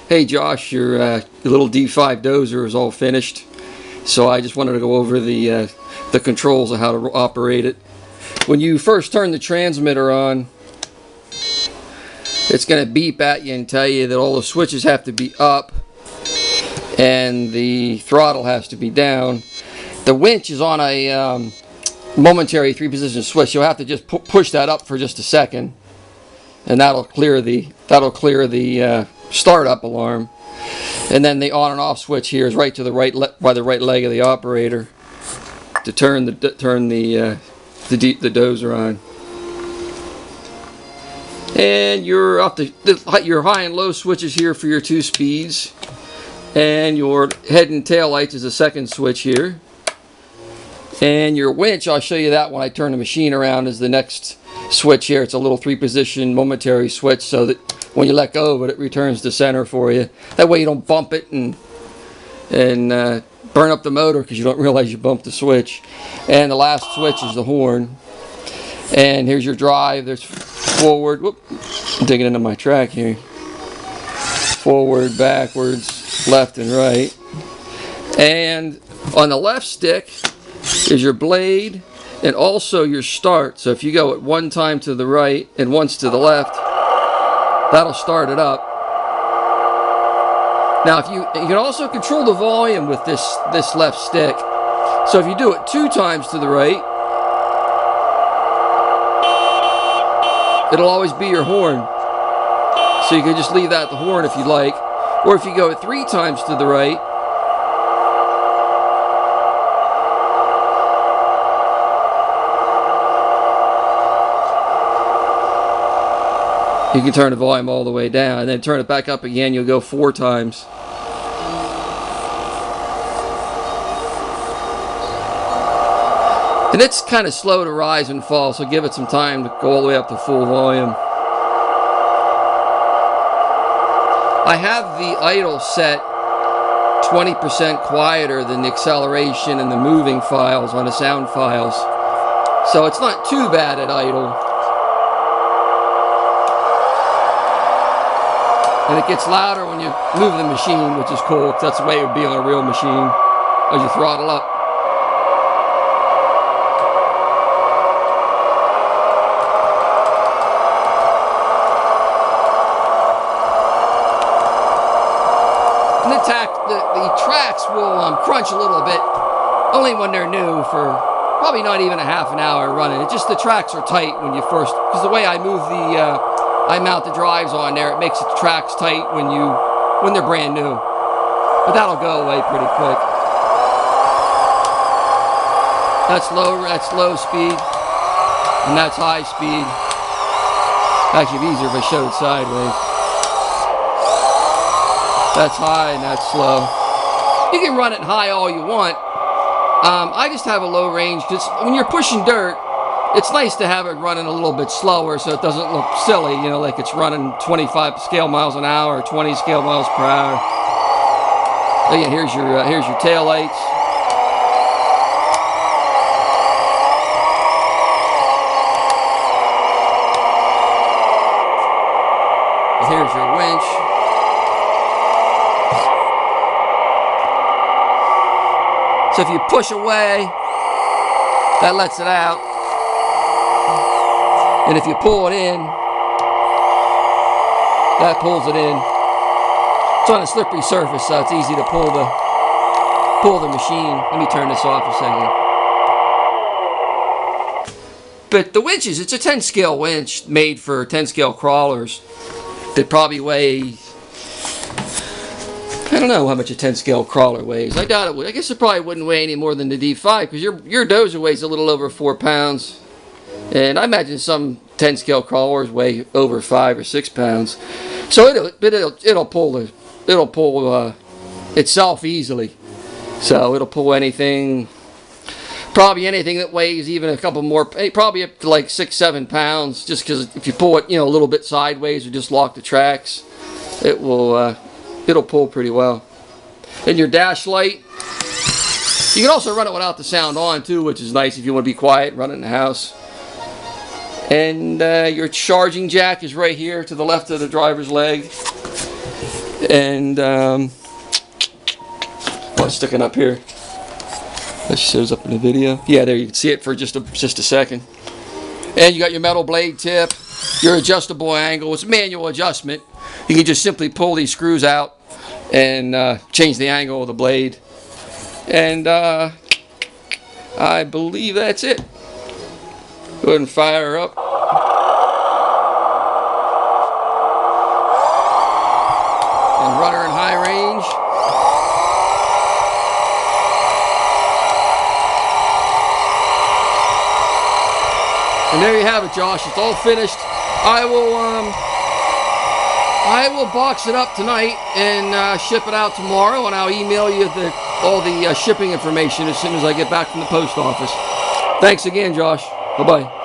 Hey Josh, your little D5 dozer is all finished, so I just wanted to go over the controls of how to operate it. When you first turn the transmitter on, it's going to beep at you and tell you that all the switches have to be up and the throttle has to be down. The winch is on a momentary 3-position switch. You'll have to just push that up for just a second, and that'll clear the startup alarm. And then the on and off switch here is right to the right by the right leg of the operator to turn the dozer on. And your high and low switches here for your 2 speeds, and your head and tail lights is the second switch here. And your winch, I'll show you that when I turn the machine around, is the next switch here. It's a little 3-position momentary switch so that when you let go of it, it returns to center for you. That way you don't bump it and burn up the motor because you don't realize you bumped the switch. And the last switch is the horn. And here's your drive. There's forward. Whoop, I'm digging into my track here. Forward, backwards, left and right. And on the left stick is your blade and also your start. So if you go at one time to the right and once to the left, that'll start it up. Now you can also control the volume with this left stick. So if you do it 2 times to the right, it'll always be your horn. So you can just leave that at the horn if you like. Or if you go at 3 times to the right, you can turn the volume all the way down, and then turn it back up again. You'll go 4 times. And it's kind of slow to rise and fall, so give it some time to go all the way up to full volume. I have the idle set 20% quieter than the acceleration and the moving files on the sound files. So it's not too bad at idle. And it gets louder when you move the machine, which is cool, because that's the way it would be on a real machine as you throttle up. And the tracks will crunch a little bit, only when they're new, for probably not even a half an hour running. It's just the tracks are tight when you first, because the way I move I mount the drives on there, it makes the tracks tight when they're brand new. But that'll go away pretty quick. That's low speed, and that's high speed. Actually, it'd be easier if I showed it sideways. That's high and that's slow. You can run it high all you want. I just have a low range because when you're pushing dirt, it's nice to have it running a little bit slower so it doesn't look silly, you know, like it's running 25 scale miles an hour or 20 scale miles per hour. Again, here's your tail lights. And here's your winch. So if you push away, that lets it out. And if you pull it in, that pulls it in. It's on a slippery surface, so it's easy to pull the machine. Let me turn this off a second. But the winches, it's a 10 scale winch made for 10 scale crawlers that probably weigh, I don't know how much a 10 scale crawler weighs. I doubt it would. I guess it probably wouldn't weigh any more than the D5 because your dozer weighs a little over 4 pounds. And I imagine some 10 scale crawlers weigh over 5 or 6 pounds. So it'll pull itself easily. So it'll pull anything, probably anything that weighs even a couple more, probably up to like 6-7 pounds. Just because if you pull it, you know, a little bit sideways or just lock the tracks, it'll pull pretty well. And your dash light, you can also run it without the sound on too, which is nice if you want to be quiet, run it in the house. And your charging jack is right here to the left of the driver's leg. And what's sticking up here? That shows up in the video. Yeah, there you can see it for just a second. And you got your metal blade tip, your adjustable angle. It's manual adjustment. You can just simply pull these screws out and change the angle of the blade. And I believe that's it. Go ahead and fire her up. And run her in high range. And there you have it, Josh. It's all finished. I will box it up tonight and ship it out tomorrow, and I'll email you all the shipping information as soon as I get back from the post office. Thanks again, Josh. Bye-bye.